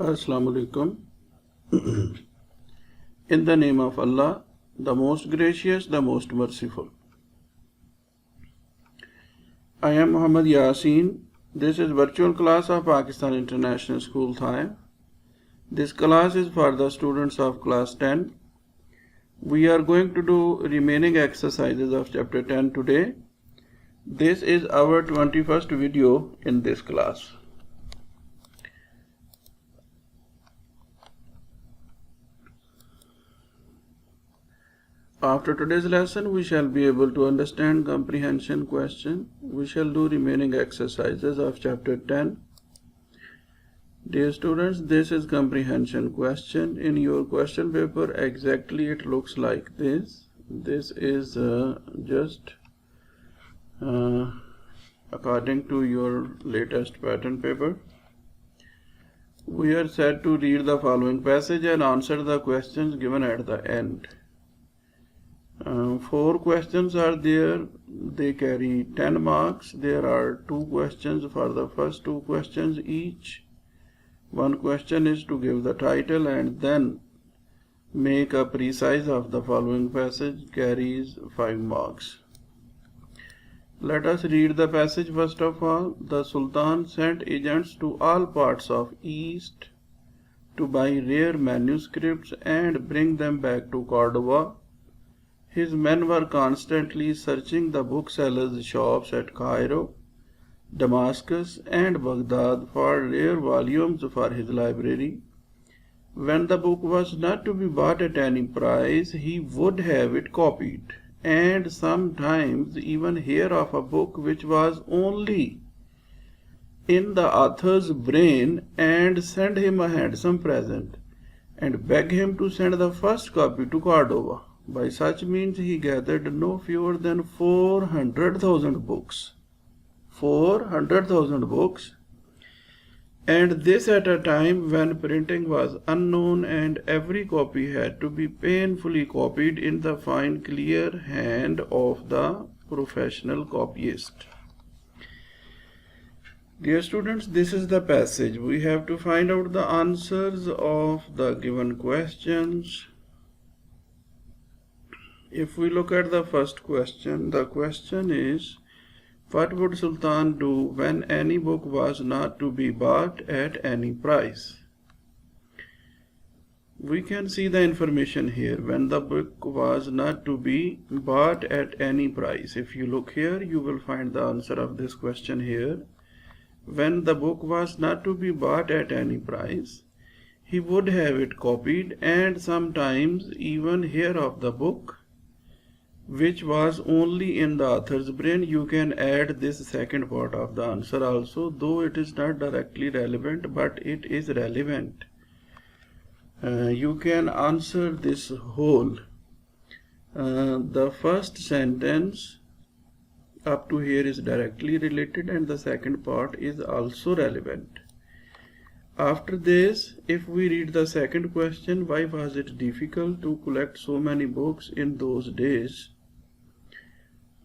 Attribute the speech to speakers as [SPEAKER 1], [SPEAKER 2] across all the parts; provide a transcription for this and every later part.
[SPEAKER 1] Assalamu alaikum. In the name of Allah, the most gracious, the most merciful. I am Muhammad Yasin. This is virtual class of Pakistan International School, Thai. This class is for the students of class 10. We are going to do remaining exercises of chapter 10 today. This is our 21st video in this class. After today's lesson, we shall be able to understand comprehension question. We shall do remaining exercises of chapter 10. Dear students, this is comprehension question. In your question paper, exactly it looks like this. This is just according to your latest pattern paper. We are set to read the following passage and answer the questions given at the end. 4 questions are there. They carry 10 marks. There are 2 questions for the first 2 questions each. One question is to give the title and then make a precise of the following passage, carries 5 marks. Let us read the passage first of all. The Sultan sent agents to all parts of East to buy rare manuscripts and bring them back to Cordoba. His men were constantly searching the booksellers' shops at Cairo, Damascus, and Baghdad for rare volumes for his library. When the book was not to be bought at any price, he would have it copied, and sometimes even hear of a book which was only in the author's brain and send him a handsome present, and beg him to send the first copy to Cordoba. By such means he gathered no fewer than 400,000 books. 400,000 books, and this at a time when printing was unknown and every copy had to be painfully copied in the fine, clear hand of the professional copyist. Dear students, this is the passage. We have to find out the answers of the given questions. If we look at the first question, the question is, what would Sultan do when any book was not to be bought at any price? We can see the information here. When the book was not to be bought at any price. If you look here, you will find the answer of this question here. When the book was not to be bought at any price, he would have it copied and sometimes even hear of the book which was only in the author's brain. You can add this second part of the answer also, though it is not directly relevant, but it is relevant. You can answer this whole. The first sentence up to here is directly related and the second part is also relevant. After this, if we read the second question, why was it difficult to collect so many books in those days?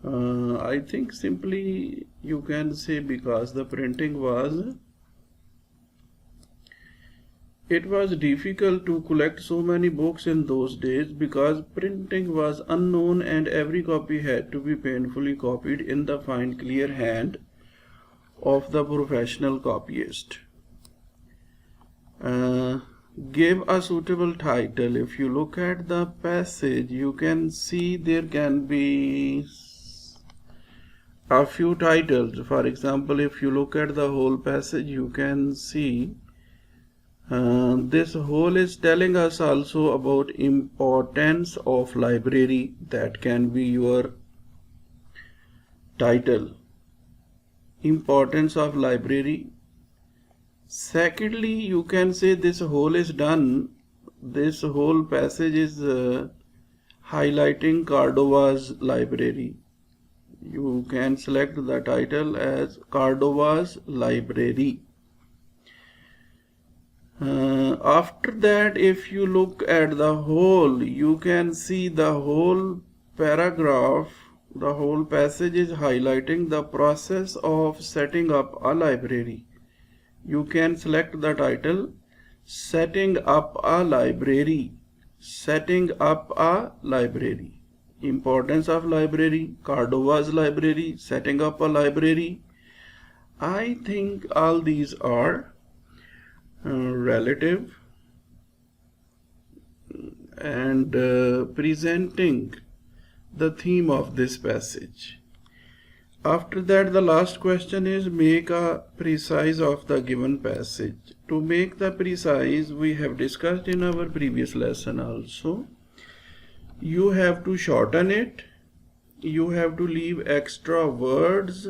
[SPEAKER 1] I think simply you can say because the printing was, it was difficult to collect so many books in those days because printing was unknown and every copy had to be painfully copied in the fine, clear hand of the professional copyist. Give a suitable title. If you look at the passage, you can see there can be a few titles. For example, if you look at the whole passage, you can see this whole is telling us also about importance of library. That can be your title. Importance of library. Secondly, you can say this whole is done. This whole passage is highlighting Cordoba's library. You can select the title as Cordoba's library. After that, if you look at the whole, you can see the whole paragraph, the whole passage is highlighting the process of setting up a library. You can select the title, setting up a library. Setting up a library. Importance of library. Cordova's library. Setting up a library. I think all these are relative and presenting the theme of this passage. After that, the last question is make a precise of the given passage. To make the precise, we have discussed in our previous lesson also. You have to shorten it. You have to leave extra words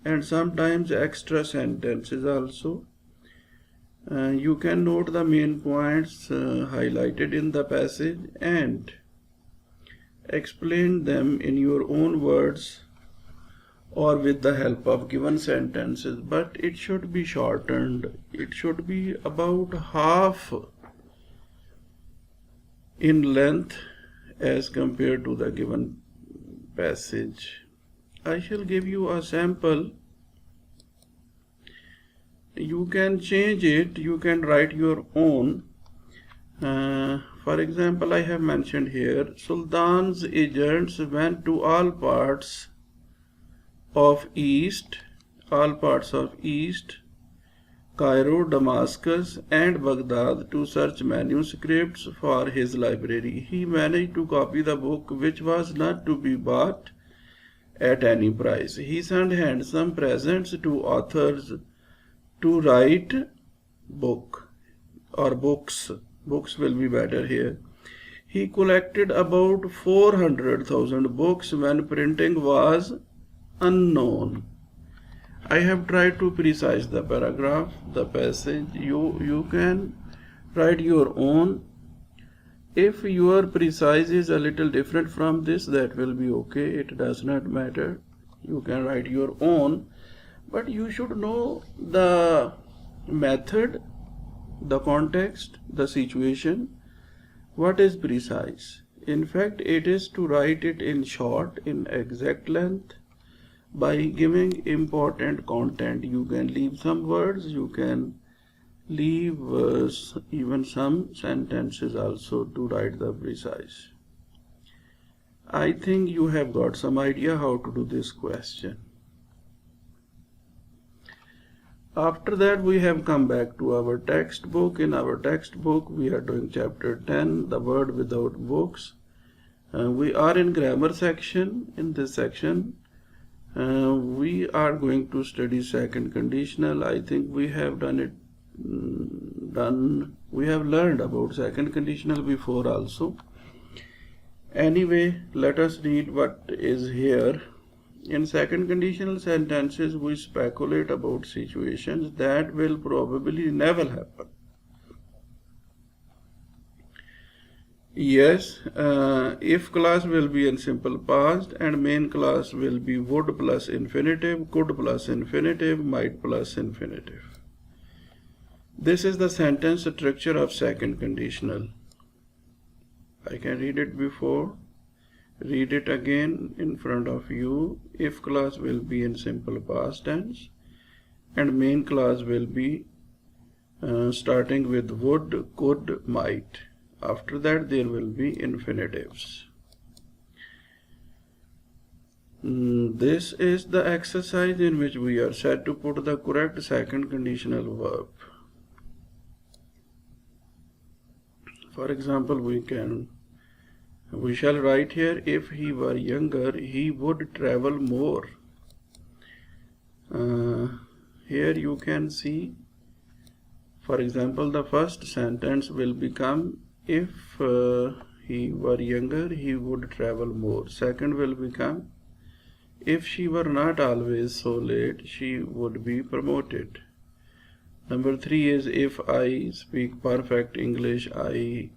[SPEAKER 1] and sometimes extra sentences also. You can note the main points highlighted in the passage and explain them in your own words or with the help of given sentences, but it should be shortened. It should be about half in length as compared to the given passage. I shall give you a sample. You can change it, you can write your own. For example, I have mentioned here, Sultan's agents went to all parts of East, Cairo, Damascus and Baghdad to search manuscripts for his library. He managed to copy the book which was not to be bought at any price. He sent handsome presents to authors to write book or books. Books will be better here. He collected about 400,000 books when printing was unknown. I have tried to precise the paragraph, the passage. You can write your own. If your precise is a little different from this, that will be okay. It does not matter. You can write your own. But you should know the method, the context, the situation. What is precise? In fact, it is to write it in short, in exact length, by giving important content. You can leave some words, you can leave even some sentences also to write the precise. I think you have got some idea how to do this question. After that, we have come back to our textbook. In our textbook, we are doing chapter 10, the word without books. We are in grammar section. In this section, we are going to study second conditional. I think we have we have learned about second conditional before also. Anyway, let us read what is here. In second conditional sentences, we speculate about situations that will probably never happen. Yes, if clause will be in simple past and main clause will be would plus infinitive, could plus infinitive, might plus infinitive. This is the sentence structure of second conditional. I can read it before. Read it again in front of you. If clause will be in simple past tense and main clause will be starting with would, could, might. After that there will be infinitives. This is the exercise in which we are set to put the correct second conditional verb. For example, we shall write here, if he were younger, he would travel more. Here you can see, for example, the first sentence will become, if he were younger, he would travel more. Second will become, if she were not always so late, she would be promoted. Number 3 is, if I speak perfect English, a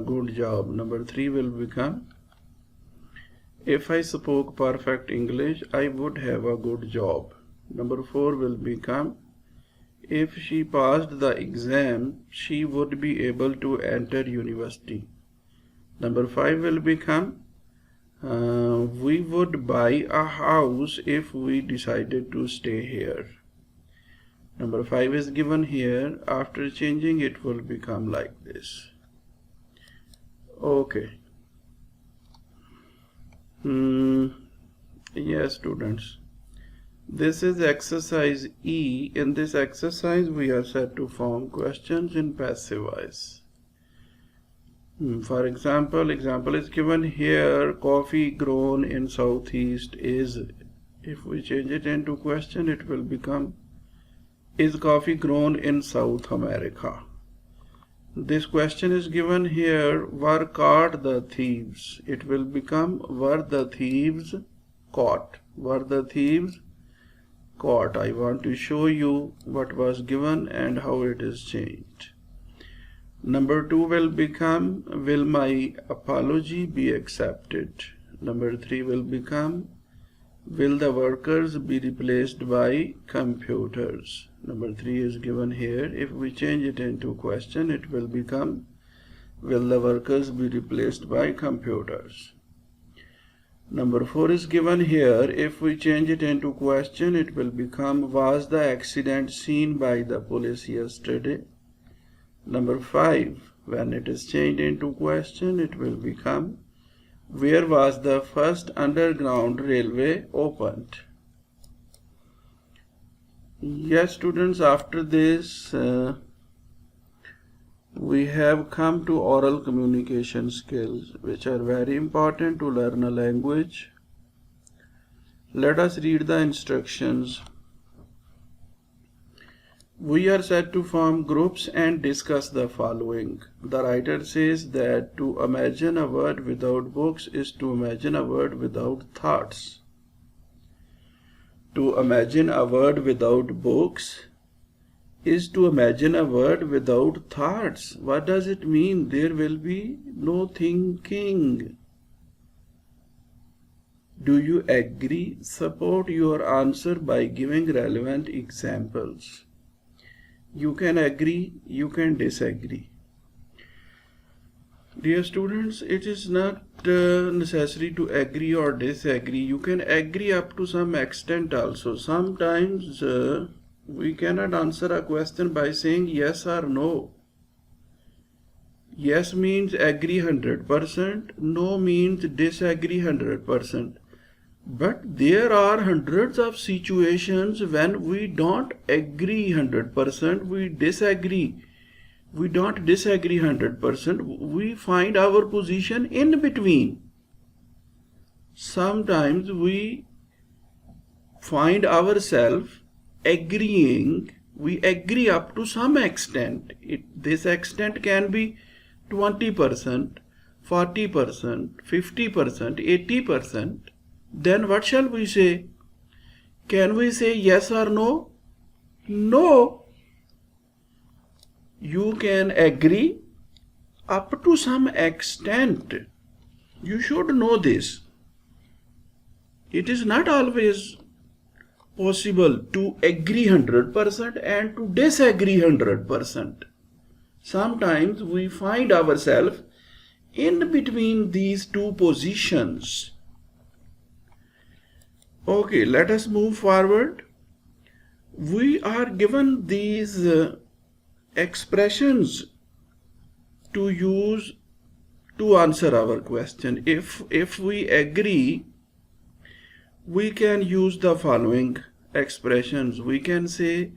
[SPEAKER 1] good job. Number 3 will become, if I spoke perfect English, I would have a good job. Number 4 will become, if she passed the exam, she would be able to enter university. Number 5 will become, we would buy a house if we decided to stay here. Number 5 is given here. After changing, it will become like this. Okay. Yes, students. This is exercise E. In this exercise, we are set to form questions in passive voice. For example is given here. Coffee grown in southeast is. If we change it into question, it will become, is coffee grown in South America? This question is given here. Were caught the thieves? It will become, were the thieves caught? Were the thieves caught? I want to show you what was given and how it is changed. Number 2 will become, will my apology be accepted? Number 3 will become, will the workers be replaced by computers? Number 3 is given here. If we change it into question, it will become, will the workers be replaced by computers? Number 4 is given here. If we change it into question, it will become, was the accident seen by the police yesterday? Number 5, when it is changed into question, it will become, where was the first underground railway opened? Yes, students, after this, we have come to oral communication skills, which are very important to learn a language. Let us read the instructions. We are set to form groups and discuss the following. The writer says that to imagine a word without books is to imagine a word without thoughts. To imagine a word without books is to imagine a word without thoughts. What does it mean? There will be no thinking. Do you agree? Support your answer by giving relevant examples. You can agree, you can disagree. Dear students, it is not necessary to agree or disagree. You can agree up to some extent also. Sometimes we cannot answer a question by saying yes or no. Yes means agree 100%, no means disagree 100%. But there are hundreds of situations when we don't agree 100%, we disagree. We don't disagree 100%, we find our position in between. Sometimes we find ourselves agreeing, we agree up to some extent. This extent can be 20%, 40%, 50%, 80%. Then what shall we say? Can we say yes or no? No. You can agree up to some extent. You should know this. It is not always possible to agree 100% and to disagree 100%. Sometimes we find ourselves in between these two positions. Okay, let us move forward. We are given these expressions to use to answer our question. If we agree, we can use the following expressions. We can say,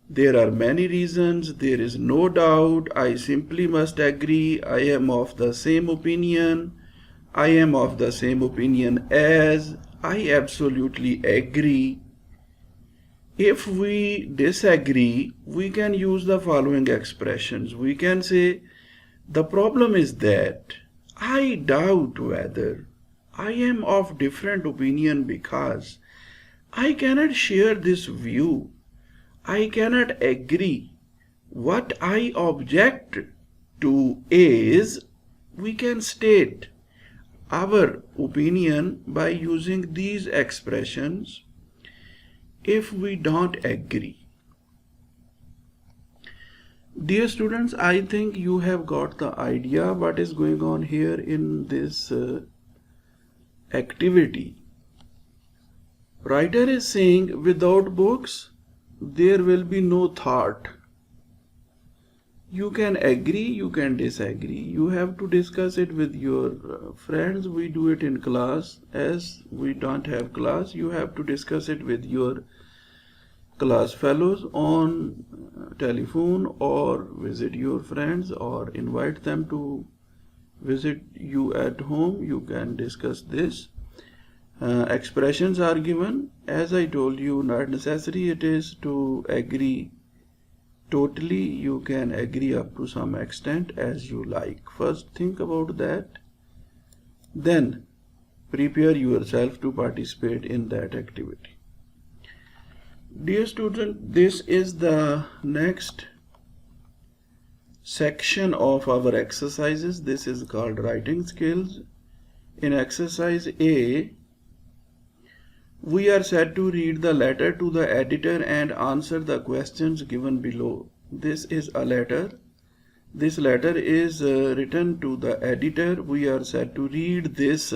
[SPEAKER 1] there are many reasons, there is no doubt, I simply must agree, I am of the same opinion, I am of the same opinion as, I absolutely agree. If we disagree, we can use the following expressions. We can say, the problem is that I doubt whether, I am of different opinion because, I cannot share this view, I cannot agree. What I object to is, we can state our opinion by using these expressions if we don't agree. Dear students, I think you have got the idea what is going on here in this activity. Writer is saying without books there will be no thought. You can agree, you can disagree. You have to discuss it with your friends. We do it in class. As we don't have class, you have to discuss it with your class fellows on telephone, or visit your friends, or invite them to visit you at home. You can discuss this. Expressions are given. As I told you, not necessary it is to agree totally. You can agree up to some extent as you like. First think about that, then prepare yourself to participate in that activity. Dear student, this is the next section of our exercises. This is called writing skills. In exercise A, we are said to read the letter to the editor and answer the questions given below. This is a letter. This letter is written to the editor. We are said to read this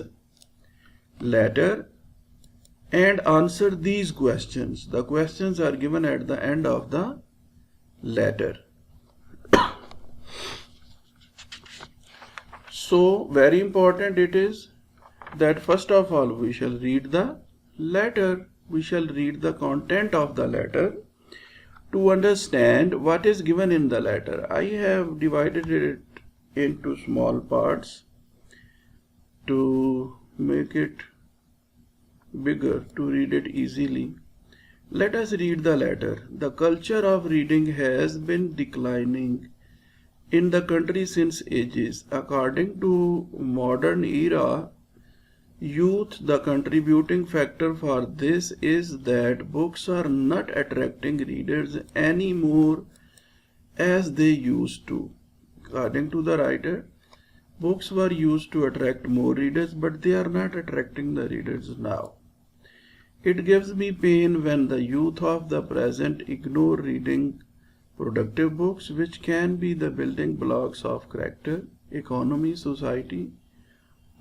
[SPEAKER 1] letter and answer these questions. The questions are given at the end of the letter. So very important it is that first of all we shall read the letter. We shall read the content of the letter to understand what is given in the letter. I have divided it into small parts to make it bigger, to read it easily. Let us read the letter. The culture of reading has been declining in the country since ages. According to modern era youth, the contributing factor for this is that books are not attracting readers anymore as they used to. According to the writer, books were used to attract more readers, but they are not attracting the readers now. It gives me pain when the youth of the present ignore reading productive books, which can be the building blocks of character, economy, society,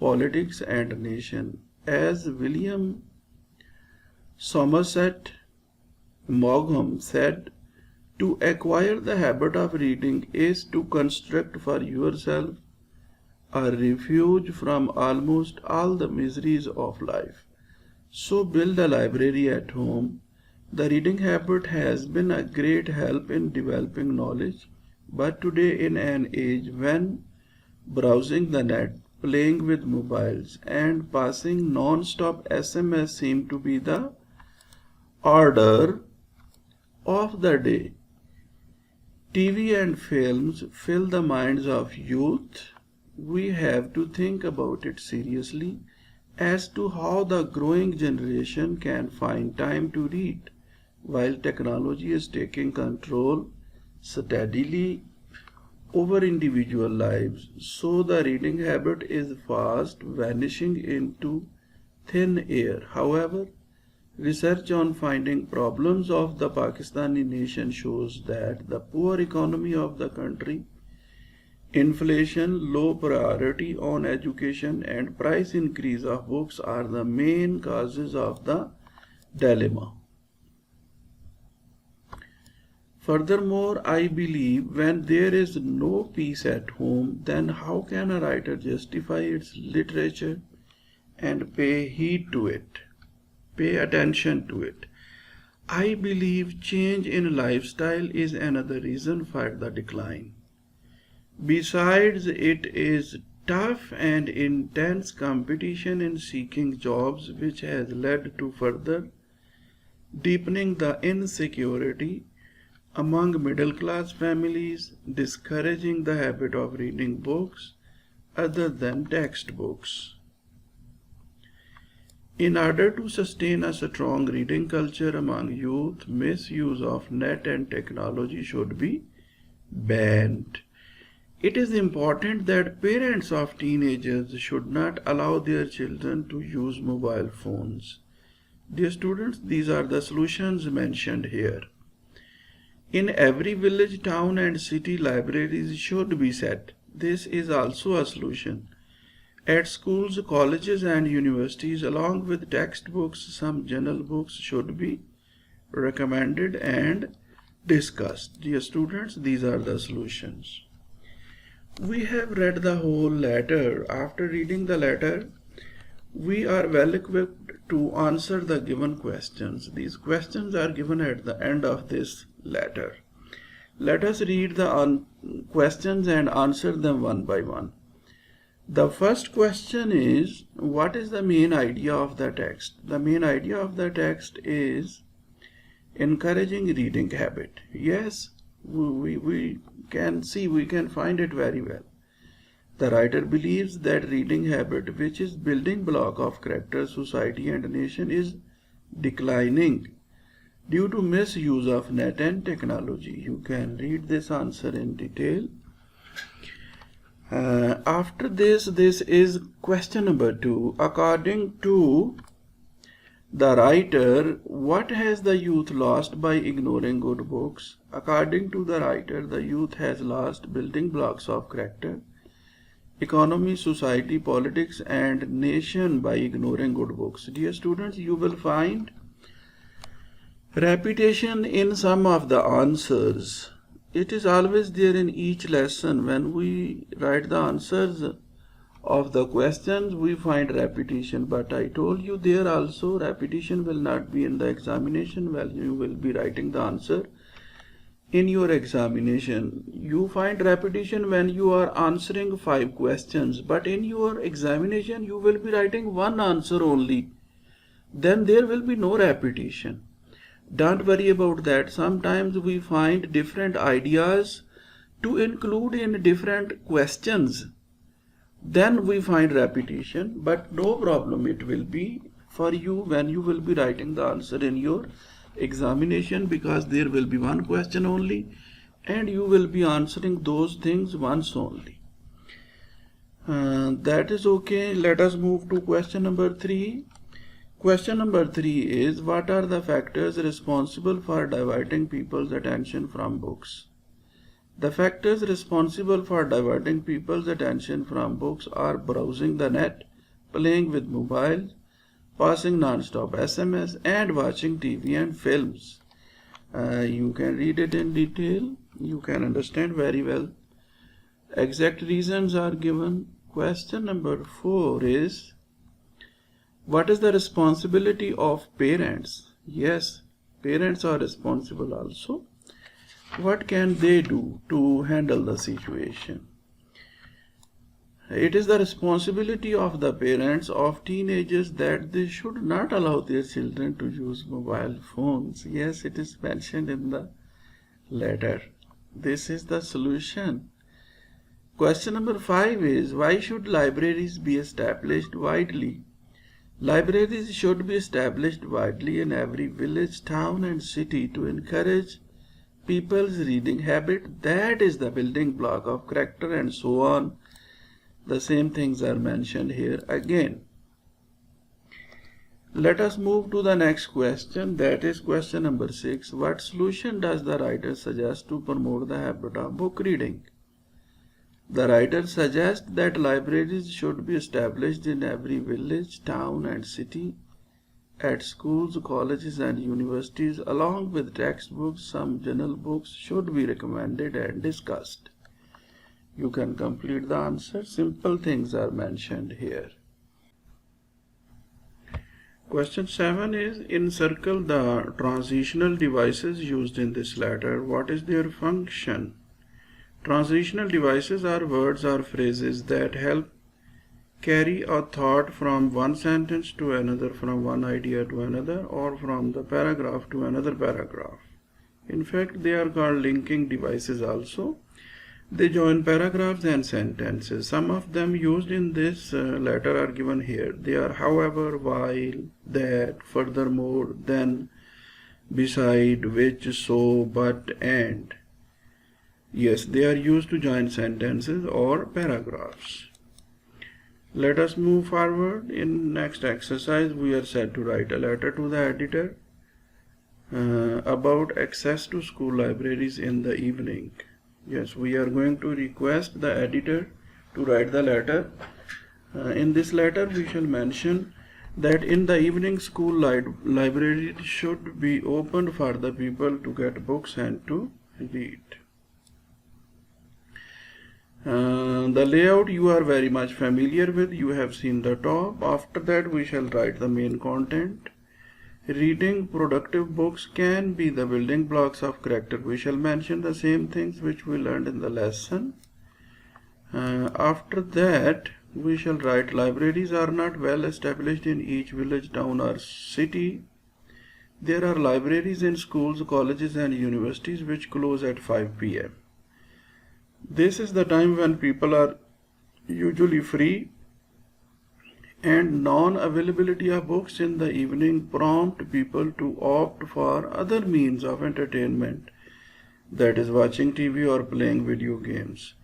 [SPEAKER 1] politics, and nation. As William Somerset Maugham said, to acquire the habit of reading is to construct for yourself a refuge from almost all the miseries of life. So build a library at home. The reading habit has been a great help in developing knowledge, but today, in an age when browsing the net, playing with mobiles, and passing non-stop SMS seem to be the order of the day, TV and films fill the minds of youth. We have to think about it seriously as to how the growing generation can find time to read while technology is taking control steadily over individual lives. So the reading habit is fast vanishing into thin air. However, research on finding problems of the Pakistani nation shows that the poor economy of the country, inflation, low priority on education, and price increase of books are the main causes of the dilemma. Furthermore, I believe when there is no peace at home, then how can a writer justify its literature and pay heed to it, pay attention to it? I believe change in lifestyle is another reason for the decline. Besides, it is tough and intense competition in seeking jobs, which has led to further deepening the insecurity among middle-class families, discouraging the habit of reading books other than textbooks. In order to sustain a strong reading culture among youth, misuse of net and technology should be banned. It is important that parents of teenagers should not allow their children to use mobile phones. Dear students, these are the solutions mentioned here. In every village, town, and city, libraries should be set. This is also a solution. At schools, colleges, and universities, along with textbooks, some journal books should be recommended and discussed. Dear students, these are the solutions. We have read the whole letter. After reading the letter, we are well equipped to answer the given questions. These questions are given at the end of this letter. Let us read the questions and answer them one by one. The first question is, what is the main idea of the text? The main idea of the text is encouraging reading habit. Yes, we can see, we can find it very well. The writer believes that reading habit, which is building block of character, society and nation, is declining due to misuse of net and technology. You can read this answer in detail. After this is question number 2. According to the writer, what has the youth lost by ignoring good books? According to the writer, the youth has lost building blocks of character, economy, society, politics and nation by ignoring good books. Dear students, you will find repetition in some of the answers. It is always there in each lesson. When we write the answers of the questions, we find repetition. But I told you there also repetition will not be in the examination while you will be writing the answer in your examination. You find repetition when you are answering 5 questions. But in your examination, you will be writing one answer only. Then there will be no repetition. Don't worry about that. Sometimes we find different ideas to include in different questions. Then we find repetition, but no problem it will be for you when you will be writing the answer in your examination, because there will be one question only and you will be answering those things once only. That is okay. Let us move to question number 3. Question number 3 is, what are the factors responsible for diverting people's attention from books? The factors responsible for diverting people's attention from books are browsing the net, playing with mobiles, passing non-stop SMS, and watching TV and films. You can read it in detail. You can understand very well. Exact reasons are given. Question number 4 is, what is the responsibility of parents? Yes, parents are responsible also. What can they do to handle the situation? It is the responsibility of the parents of teenagers that they should not allow their children to use mobile phones. Yes, it is mentioned in the letter. This is the solution. Question number 5 is, why should libraries be established widely? Libraries should be established widely in every village, town and city to encourage people's reading habit. That is the building block of character and so on. The same things are mentioned here again. Let us move to the next question. That is question number 6. What solution does the writer suggest to promote the habit of book reading? The writer suggests that libraries should be established in every village, town and city. At schools, colleges and universities, along with textbooks, some journal books should be recommended and discussed. You can complete the answer. Simple things are mentioned here. Question 7 is, encircle the transitional devices used in this letter. What is their function? Transitional devices are words or phrases that help carry a thought from one sentence to another, from one idea to another, or from the paragraph to another paragraph. In fact, they are called linking devices also. They join paragraphs and sentences. Some of them used in this letter are given here. They are however, while, that, furthermore, then, beside, which, so, but, and. Yes, they are used to join sentences or paragraphs. Let us move forward. In next exercise, we are set to write a letter to the editor about access to school libraries in the evening. Yes, we are going to request the editor to write the letter. In this letter, we shall mention that in the evening school library should be opened for the people to get books and to read. The layout you are very much familiar with. You have seen the top. After that we shall write the main content. Reading productive books can be the building blocks of character. We shall mention the same things which we learned in the lesson. After that we shall write libraries are not well established in each village, town or city. There are libraries in schools, colleges and universities which close at 5 p.m. This is the time when people are usually free, and non-availability of books in the evening prompt people to opt for other means of entertainment, that is watching TV or playing video games.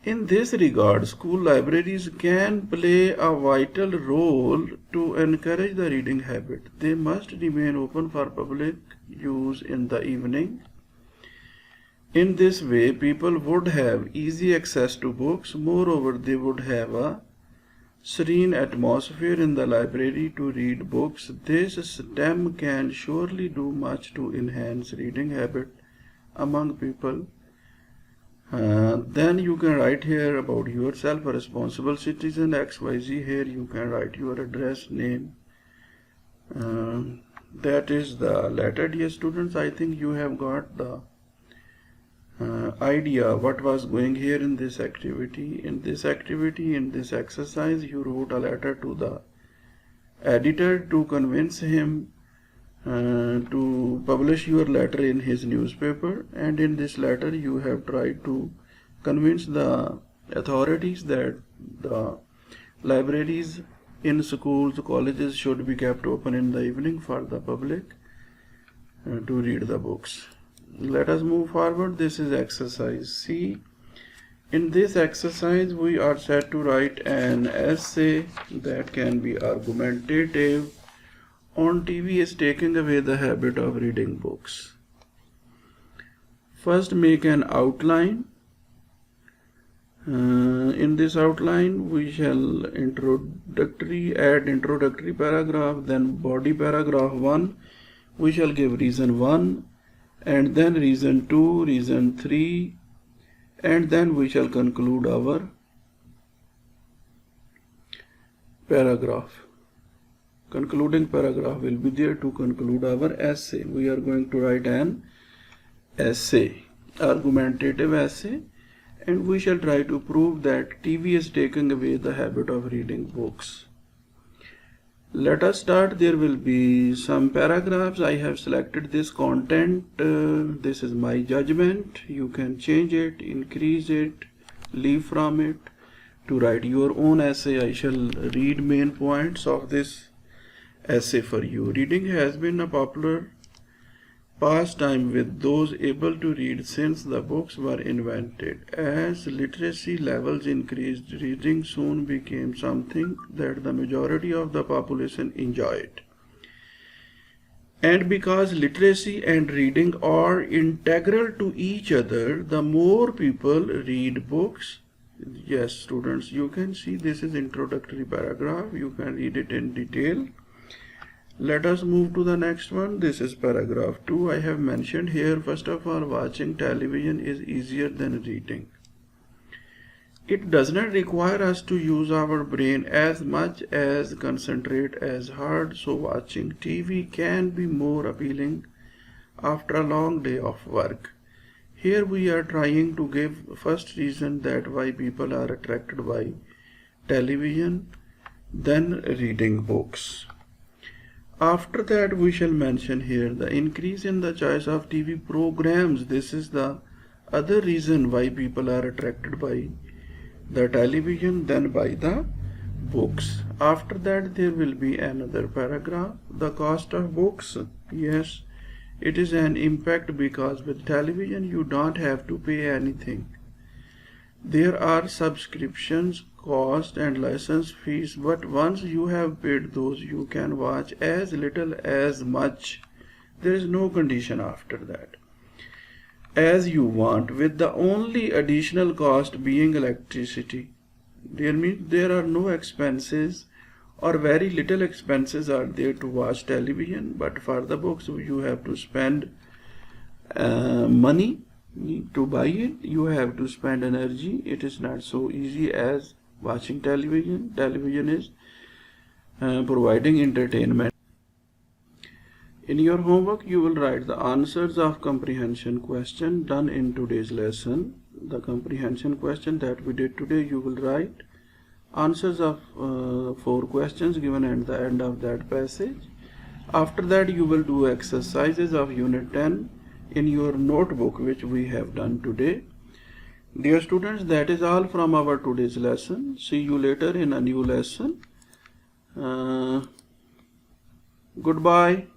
[SPEAKER 1] In this regard, school libraries can play a vital role to encourage the reading habit. They must remain open for public use in the evening. In this way, people would have easy access to books. Moreover, they would have a serene atmosphere in the library to read books. This STEM can surely do much to enhance reading habit among people. Then you can write here about yourself, a responsible citizen, XYZ. Here you can write your address, name. That is the letter. Dear students, I think you have got the idea what was going here in this activity. In this exercise, you wrote a letter to the editor to convince him to publish your letter in his newspaper, and in this letter you have tried to convince the authorities that the libraries in schools, colleges should be kept open in the evening for the public to read the books. Let us move forward. This is exercise C. In this exercise we are set to write an essay that can be argumentative on TV is taking away the habit of reading books. First, make an outline. In this outline we shall add introductory paragraph, then body paragraph 1 we shall give reason 1, and then reason 2, reason 3, and then we shall conclude our paragraph. Concluding paragraph will be there to conclude our essay. We are going to write an essay, argumentative essay, and we shall try to prove that TV is taking away the habit of reading books. Let us start. There will be some paragraphs. I have selected this content. This is my judgment. You can change it, increase it, leave from it to write your own essay. I shall read main points of this essay for you. Reading has been a popular pastime with those able to read since the books were invented. As literacy levels increased, reading soon became something that the majority of the population enjoyed. And because literacy and reading are integral to each other, the more people read books. Yes, students, you can see this is introductory paragraph. You can read it in detail. Let us move to the next one. This is paragraph 2. I have mentioned here, first of all, watching television is easier than reading. It does not require us to use our brain as much as concentrate as hard, so watching TV can be more appealing after a long day of work. Here we are trying to give first reason that why people are attracted by television, then reading books. After that we shall mention here the increase in the choice of TV programs. This is the other reason why people are attracted by the television than by the books. After that there will be another paragraph. The cost of books. Yes, it is an impact because with television you don't have to pay anything. There are subscriptions, cost and license fees, but once you have paid those, you can watch as little as much. There is no condition after that, as you want, with the only additional cost being electricity. There are no expenses or very little expenses are there to watch television, but for the books you have to spend money to buy it. You have to spend energy. It is not so easy as watching television. Television is providing entertainment. In your homework, you will write the answers of comprehension question done in today's lesson. The comprehension question that we did today, you will write answers of 4 questions given at the end of that passage. After that, you will do exercises of Unit 10 in your notebook, which we have done today. Dear students, that is all from our today's lesson. See you later in a new lesson. Goodbye.